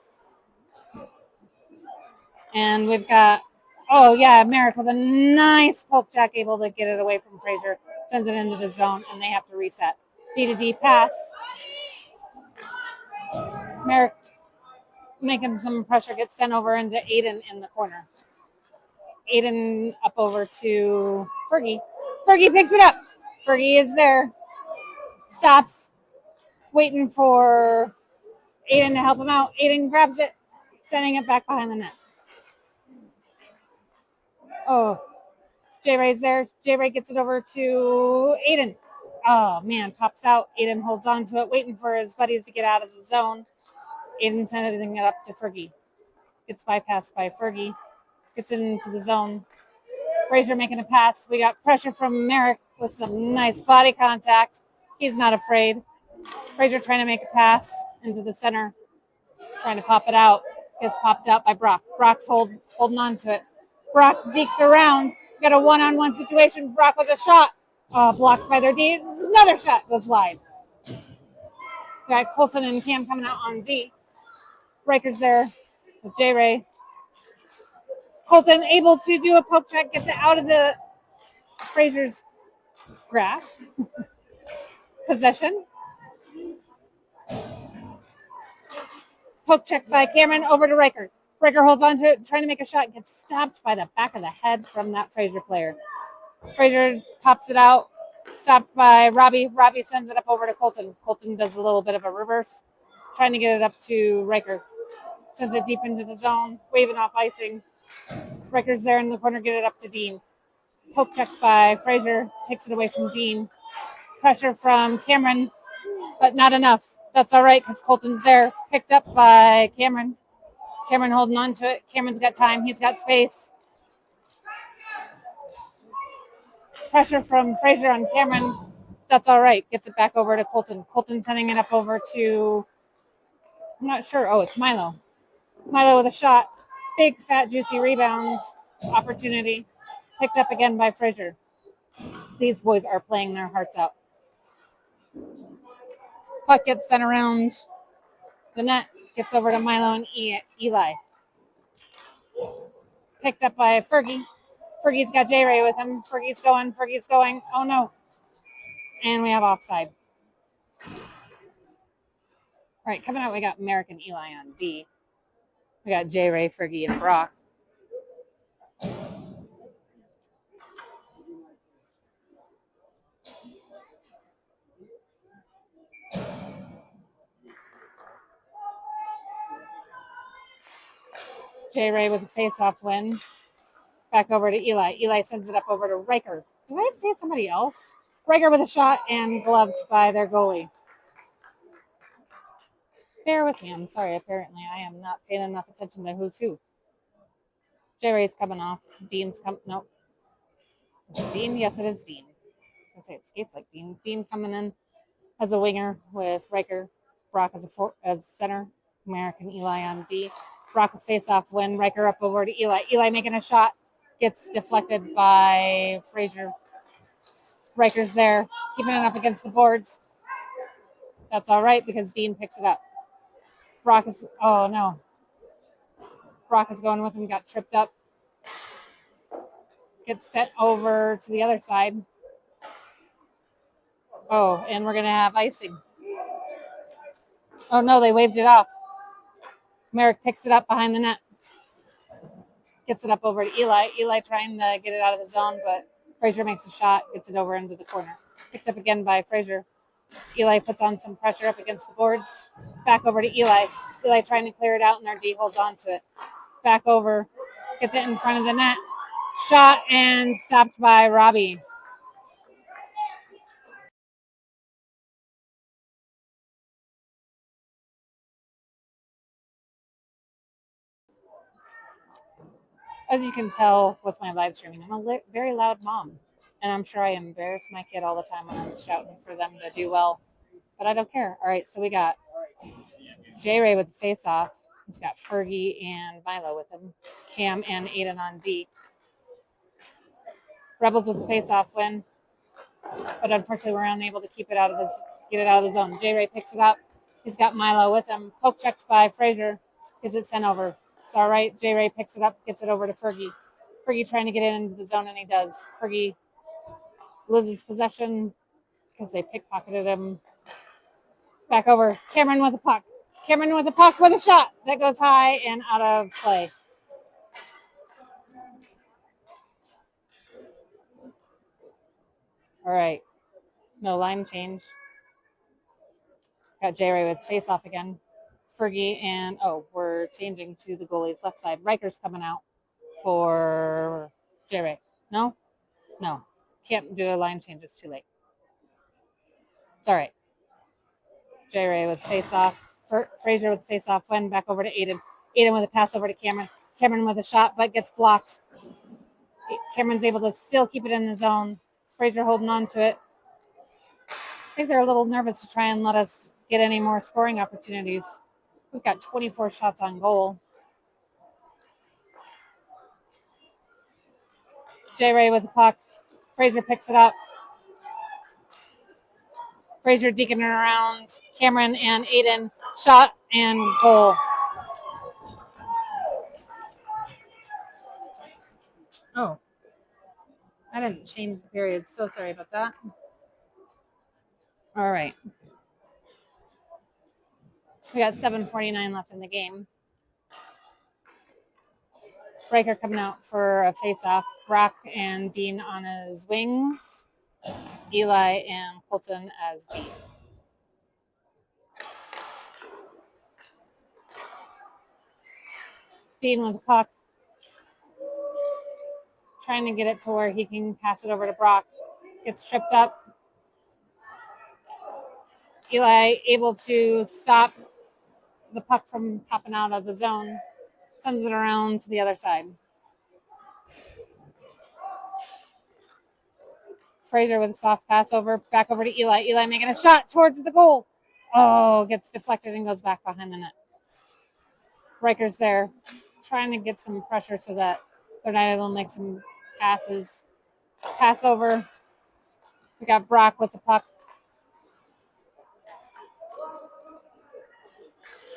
And we've got, Merrick with a nice poke check, able to get it away from Fraser. Sends it into the zone, and they have to reset. D-to-D pass. Merrick making some pressure, gets sent over into Aiden in the corner. Aiden up over to Fergie. Fergie picks it up. Fergie is there. Stops. Waiting for Aiden to help him out. Aiden grabs it, sending it back behind the net. Oh, J-Ray's there. J-Ray gets it over to Aiden. Oh, man, pops out. Aiden holds on to it, waiting for his buddies to get out of the zone. Aiden sending it up to Fergie. Gets bypassed by Fergie. Gets into the zone. Fraser making a pass. We got pressure from Merrick with some nice body contact. He's not afraid. Fraser trying to make a pass into the center. Trying to pop it out. Gets popped out by Brock. Brock's holding on to it. Brock dekes around. Got a one-on-one situation. Brock with a shot. Blocked by their D. Another shot goes wide. Got Colton and Cam coming out on D. Riker's there with J-Ray. Colton able to do a poke check. Gets it out of the Fraser's grasp. Possession. Poke check by Cameron over to Riker. Riker holds on to it, trying to make a shot. Gets stopped by the back of the head from that Fraser player. Fraser pops it out. Stopped by Robbie. Robbie sends it up over to Colton. Colton does a little bit of a reverse. Trying to get it up to Riker. Sends it deep into the zone. Waving off icing. Riker's there in the corner. Get it up to Dean. Poke check by Fraser. Takes it away from Dean. Pressure from Cameron. But not enough. That's all right because Colton's there. Picked up by Cameron. Cameron holding on to it. Cameron's got time. He's got space. Pressure from Fraser on Cameron. That's all right. Gets it back over to Colton. Colton sending it up over to, I'm not sure. Oh, it's Milo. Milo with a shot. Big, fat, juicy rebound opportunity. Picked up again by Fraser. These boys are playing their hearts out. Puck gets sent around the net. Gets over to Milo and Eli. Picked up by Fergie. Fergie's got J-Ray with him. Fergie's going. Oh, no. And we have offside. All right, coming out, we got Merrick and Eli on D. We got J-Ray, Fergie, and Brock. J-Ray with a face-off win. Back over to Eli. Eli sends it up over to Riker. Did I say somebody else? Riker with a shot and gloved by their goalie. Bear with me. I'm sorry. Apparently, I am not paying enough attention to who's who. J-Ray's coming off. Dean's coming. Nope. Is it Dean? Yes, it is Dean. I was going to say it skates like Dean. Dean coming in as a winger with Riker. Brock as center. Merrick and Eli on D. Brock with face-off win. Riker up over to Eli. Eli making a shot. Gets deflected by Fraser. Riker's there, keeping it up against the boards. That's all right because Dean picks it up. Brock is, oh no. Brock is going with him, got tripped up. Gets set over to the other side. Oh, and we're going to have icing. Oh no, they waved it off. Merrick picks it up behind the net. gets it up over to Eli. Eli trying to get it out of the zone, but Fraser makes a shot, gets it over into the corner. Picked up again by Fraser. Eli puts on some pressure up against the boards. Back over to Eli. Eli trying to clear it out, and their D holds on to it. Back over, gets it in front of the net. Shot and stopped by Robbie. As you can tell with my live streaming, I'm a very loud mom. And I'm sure I embarrass my kid all the time when I'm shouting for them to do well. But I don't care. All right, so we got J Ray with the face off. He's got Fergie and Milo with him. Cam and Aiden on D. Rebels with the face off win. But unfortunately we're unable to get it out of the zone. J Ray picks it up. He's got Milo with him. Poke checked by Fraser. Gets it sent over. It's all right. J Ray picks it up, gets it over to Fergie. Fergie trying to get it into the zone, and he does. Fergie loses possession because they pickpocketed him. Back over. Cameron with a puck. Cameron with a puck with a shot. That goes high and out of play. All right. No line change. Got J Ray with face off again. Fergie and, we're changing to the goalie's left side. Riker's coming out for J Ray. No? No. Can't do a line change. It's too late. It's all right. J Ray with face off. Fraser with face off. Went back over to Aiden. Aiden with a pass over to Cameron. Cameron with a shot, but gets blocked. Cameron's able to still keep it in the zone. Fraser holding on to it. I think they're a little nervous to try and let us get any more scoring opportunities. We've got 24 shots on goal. J Ray with the puck. Fraser picks it up. Fraser deaconing around Cameron and Aiden. Shot and goal. Oh, I didn't change the period. So sorry about that. All right. We got 7:49 left in the game. Riker coming out for a face-off. Brock and Dean on his wings. Eli and Colton as D. Dean with the puck. Trying to get it to where he can pass it over to Brock. Gets tripped up. Eli able to stop the puck from popping out of the zone. Sends it around to the other side. Fraser with a soft pass over, back over to Eli. Eli making a shot towards the goal. Oh, gets deflected and goes back behind the net. Riker's there, trying to get some pressure so that they're not able to make some passes. Pass over. We got Brock with the puck.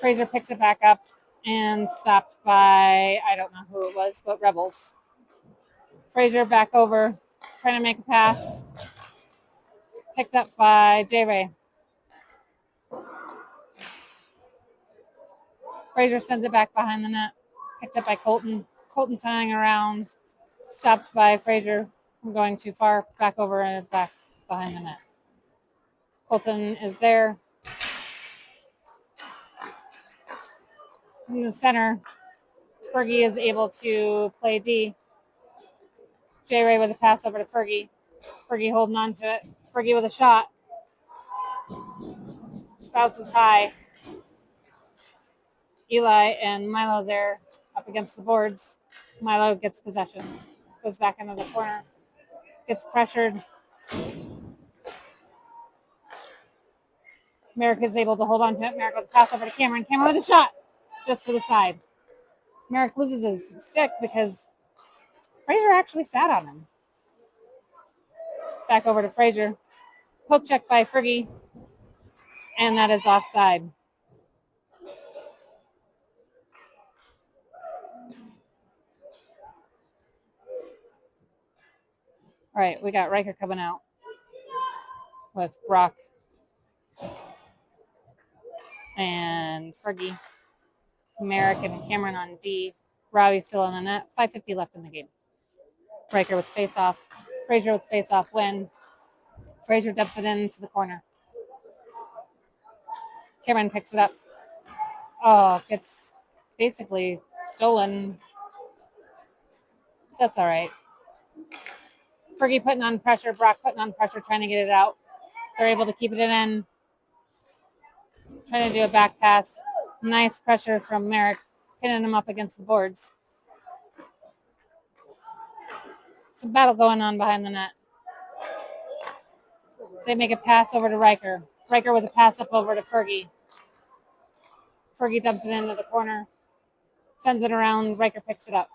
Fraser picks it back up and stopped by, I don't know who it was, but Rebels. Fraser back over, trying to make a pass. Picked up by J Ray. Fraser sends it back behind the net. Picked up by Colton. Colton's hanging around. Stopped by Fraser from going too far. Back over and back behind the net. Colton is there. In the center, Fergie is able to play D. J Ray with a pass over to Fergie. Fergie holding on to it. Fergie with a shot. Bounces high. Eli and Milo there up against the boards. Milo gets possession. Goes back into the corner. Gets pressured. Merrick is able to hold on to it. Merrick with a pass over to Cameron. Cameron with a shot. Just to the side. Merrick loses his stick because Fraser actually sat on him. Back over to Fraser. Poke check by Fergie. And that is offside. All right, we got Riker coming out with Brock and Fergie. Merrick and Cameron on D. Robbie still on the net. 5:50 left in the game. Riker with face off. Fraser with face off win. Fraser dumps it into the corner. Cameron picks it up. Oh, gets basically stolen. That's all right. Fergie putting on pressure. Brock putting on pressure, trying to get it out. They're able to keep it in. Trying to do a back pass. Nice pressure from Merrick, pinning him up against the boards. Some battle going on behind the net. They make a pass over to Riker. Riker with a pass up over to Fergie. Fergie dumps it into the corner. Sends it around. Riker picks it up.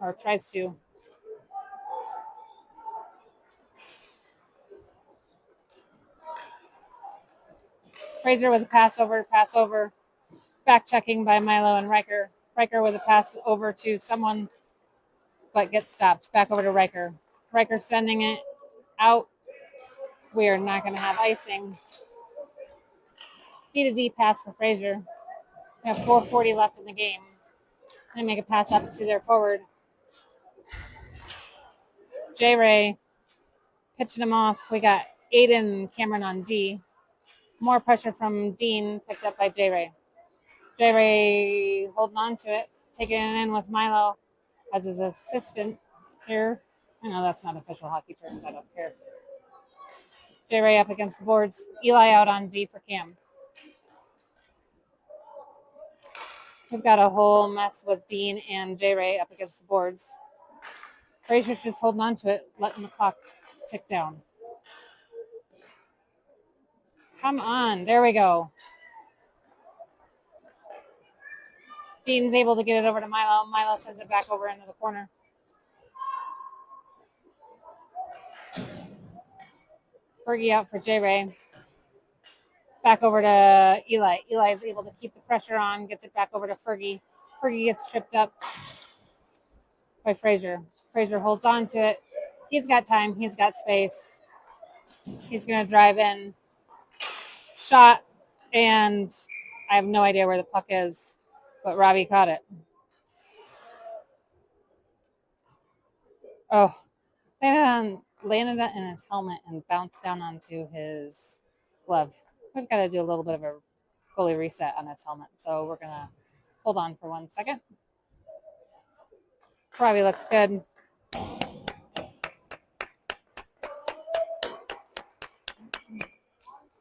Or tries to. Fraser with a pass over. Back checking by Milo and Riker. Riker with a pass over to someone, but gets stopped. Back over to Riker. Riker sending it out. We are not going to have icing. D to D pass for Fraser. We have 4:40 left in the game. They make a pass up to their forward. J Ray pitching him off. We got Aiden and Cameron on D. More pressure from Dean, picked up by J Ray. J Ray holding on to it, taking it in with Milo as his assistant here. I know that's not official hockey terms, I don't care. J Ray up against the boards. Eli out on D for Cam. We've got a whole mess with Dean and J Ray up against the boards. Fraser's just holding on to it, letting the clock tick down. Come on, there we go. Dean's able to get it over to Milo. Milo sends it back over into the corner. Fergie out for J Ray. Back over to Eli. Eli is able to keep the pressure on, gets it back over to Fergie. Fergie gets tripped up by Fraser. Fraser holds on to it. He's got time. He's got space. He's going to drive in. Shot. And I have no idea where the puck is, but Robbie caught it. Oh, landed it in his helmet and bounced down onto his glove. We've got to do a little bit of a goalie reset on his helmet, so we're going to hold on for 1 second. Robbie looks good.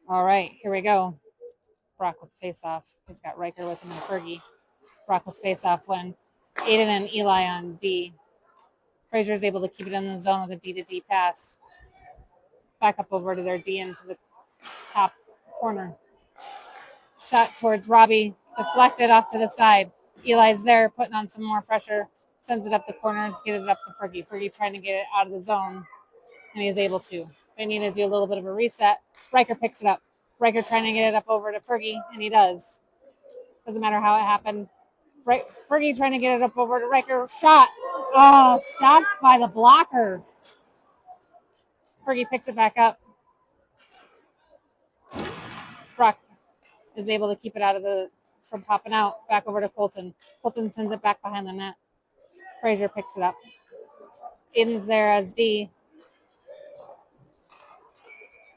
All right, here we go. Brock with face-off. He's got Riker with him and Fergie. Brock with face-off win. Aiden and Eli on D. Fraser is able to keep it in the zone with a D to D pass. Back up over to their D into the top corner. Shot towards Robbie. Deflected off to the side. Eli's there, putting on some more pressure. Sends it up the corners, get it up to Fergie. Fergie trying to get it out of the zone, and he is able to. They need to do a little bit of a reset. Riker picks it up. Riker trying to get it up over to Fergie, and he does. Doesn't matter how it happened. Fergie trying to get it up over to Riker. Shot. Oh, stopped by the blocker. Fergie picks it back up. Brock is able to keep it out of from popping out. Back over to Colton. Colton sends it back behind the net. Fraser picks it up. Aiden's there as D.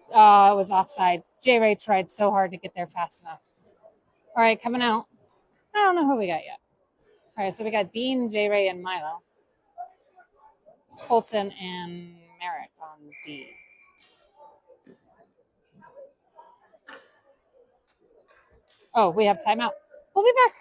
It was offside. J Ray tried so hard to get there fast enough. All right, coming out. I don't know who we got yet. All right, so we got Dean, J Ray, and Milo. Colton and Merrick on D. Oh, we have timeout. We'll be back.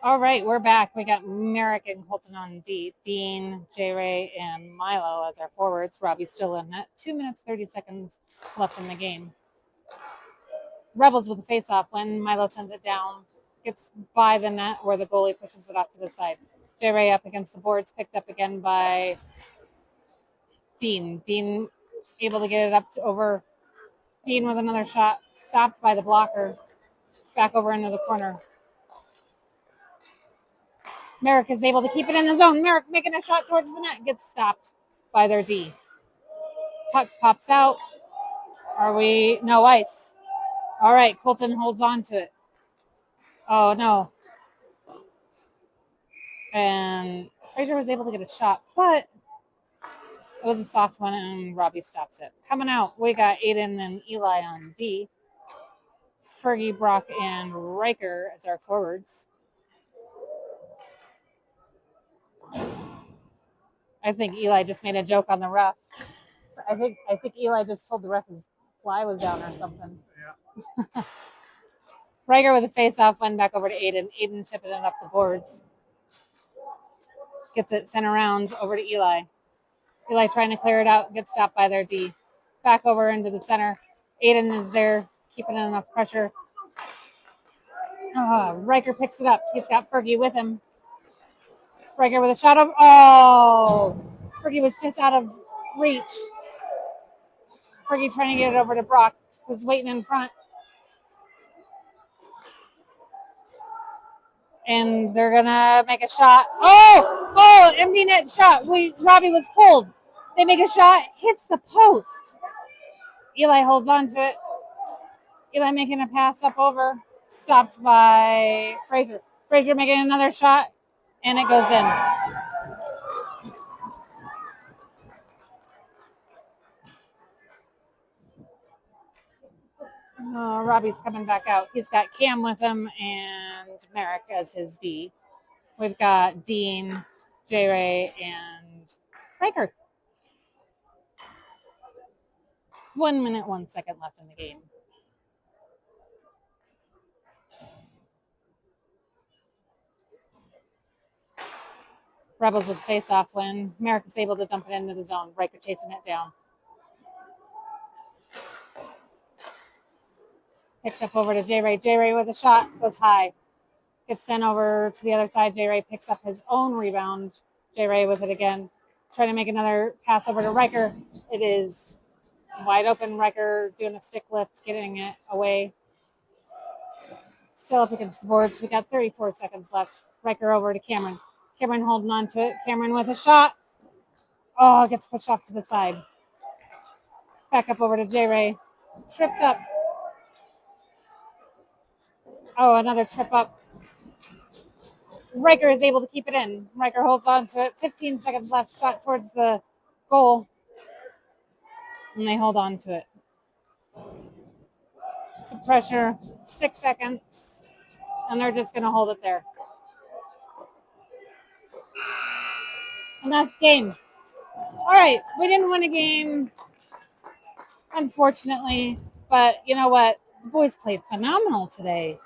All right, we're back. We got Merrick and Colton on D. Dean, J. Ray, and Milo as our forwards. Robbie's still in net. 2 minutes, 30 seconds left in the game. Rebels with a face-off when Milo sends it down. Gets by the net where the goalie pushes it off to the side. J. Ray up against the boards, picked up again by Dean. Dean able to get it up to over. Dean with another shot, stopped by the blocker. Back over into the corner. Merrick is able to keep it in the zone. Merrick making a shot towards the net, gets stopped by their D. Puck pops out. Are we? No ice. All right, Colton holds on to it. Oh, no. And Fraser was able to get a shot, but it was a soft one, and Robbie stops it. Coming out, we got Aiden and Eli on D. Fergie, Brock, and Riker as our forwards. I think Eli just made a joke on the ref. I think Eli just told the ref his fly was down or something. Yeah. Riker with a face-off went back over to Aiden. Aiden tipping it up the boards. Gets it sent around over to Eli. Eli trying to clear it out, gets stopped by their D. Back over into the center. Aiden is there, keeping enough pressure. Riker picks it up. He's got Fergie with him. Riker with a shot of. Oh! Fergie was just out of reach. Fergie trying to get it over to Brock, who's waiting in front. And they're going to make a shot. Oh, empty net shot. Robbie was pulled. They make a shot, hits the post. Eli holds on to it. Eli making a pass up over. Stopped by Fraser. Fraser making another shot, and it goes in. Robbie's coming back out. He's got Cam with him and Merrick as his D. We've got Dean, J. Ray, and Riker. 1 minute, 1 second left in the game. Rebels with face-off win. Merrick is able to dump it into the zone. Riker chasing it down. Picked up over to J. Ray. J. Ray with a shot. Goes high. Gets sent over to the other side. J. Ray picks up his own rebound. J. Ray with it again. Trying to make another pass over to Riker. It is wide open. Riker doing a stick lift, getting it away. Still up against the boards. We got 34 seconds left. Riker over to Cameron. Cameron holding on to it. Cameron with a shot. Oh, gets pushed off to the side. Back up over to J. Ray. Tripped up. Oh, another trip up. Riker is able to keep it in. Riker holds on to it. 15 seconds left. Shot towards the goal. And they hold on to it. Some pressure. 6 seconds. And they're just going to hold it there. And that's game. All right. We didn't win a game, unfortunately. But you know what? The boys played phenomenal today.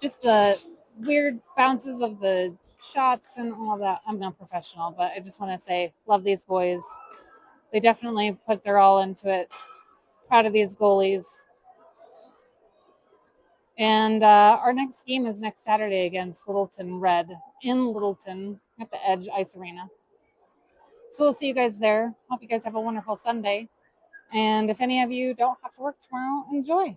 Just the weird bounces of the shots and all that. I'm no professional, but I just want to say, love these boys. They definitely put their all into it. Proud of these goalies. And our next game is next Saturday against Littleton Red in Littleton at the Edge Ice Arena. So we'll see you guys there. Hope you guys have a wonderful Sunday. And if any of you don't have to work tomorrow, enjoy.